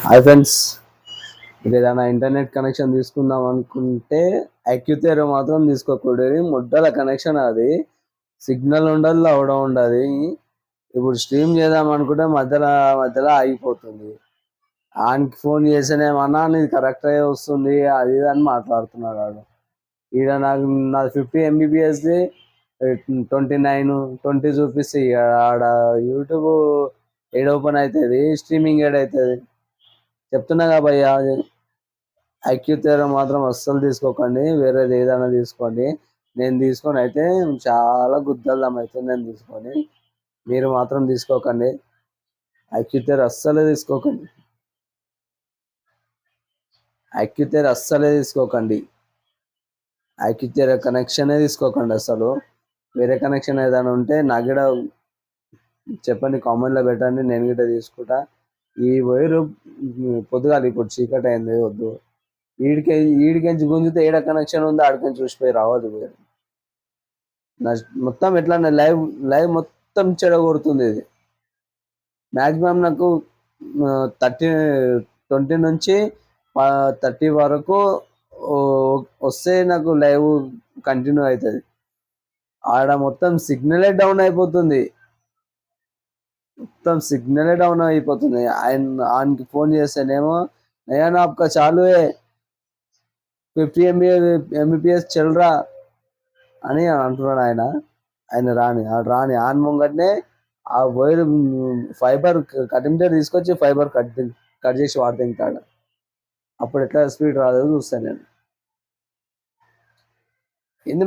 Hi friends, మీరు ఏదైనా internet connection తీసుకుందాం అనుకుంటే అక్యుతేరో మాత్రం తీసుకోకూడదు. ముడ్డల కనెక్షన్ అది. సిగ్నల్ ఉండదు, అవడం ఉండదు. ఇప్పుడు స్ట్రీమ్ చేద్దాం అనుకుంటే మధ్యలో మధ్యలో ఆగిపోతుంది. ఆయనకి ఫోన్ చేస్తేనేమన్నా నీది కరెక్టే వస్తుంది అది ఇది అని మాట్లాడుతున్నాడు వాడు. ఈడ నాది 50 MBPSది 29 20 చూపిస్తే ఆడ యూట్యూబ్ ఏడ ఓపెన్ అవుతుంది, స్ట్రీమింగ్ ఏడవుతుంది. చెప్తున్నాగా భయ్యా, ఐక్యూతేరో మాత్రం అస్సలు తీసుకోకండి. వేరేది ఏదైనా తీసుకోండి. నేను తీసుకొని అయితే చాలా గుద్దల్లం అవుతుంది. నేను తీసుకొని మీరు మాత్రం తీసుకోకండి. ఐక్యూతేరో అస్సలే తీసుకోకండి. ఐక్యూతేరో అస్సలే తీసుకోకండి. ఐక్యూతేరో కనెక్షనే తీసుకోకండి అసలు. వేరే కనెక్షన్ ఏదైనా ఉంటే నాకు కూడా చెప్పండి, కామెంట్లో పెట్టండి, నేను గిట్ట తీసుకుంటా. ఈ వైరు పొద్దుగాలి, ఇప్పుడు చీకటి అయింది, వద్దు. ఈడికెంచి గుంజితే ఏడ కనెక్షన్ ఉందో ఆడికెంచి చూసిపోయి రావద్దు. మొత్తం ఎట్లా లైవ్ లైవ్ మొత్తం చెడగొడుతుంది ఇది. మ్యాక్సిమం నాకు 30 20 నుంచి 30 వరకు వస్తే నాకు లైవ్ కంటిన్యూ అవుతుంది. ఆడ మొత్తం సిగ్నలే డౌన్ అయిపోతుంది. ఆయనకి ఫోన్ చేస్తేనేమో నయా ఆప్కా చాలు 50 MBPS చెల్రా అని అంటున్నాడు ఆయన రాని ఆన్ ముంగట్నే ఆ వైర్ ఫైబర్ కటింగ్ తీసుకొచ్చి ఫైబర్ కట్ చేసి వాడితే ఇంకా అప్పుడు ఎట్లా స్పీడ్ రాదో చూస్తాను నేను. ఏంది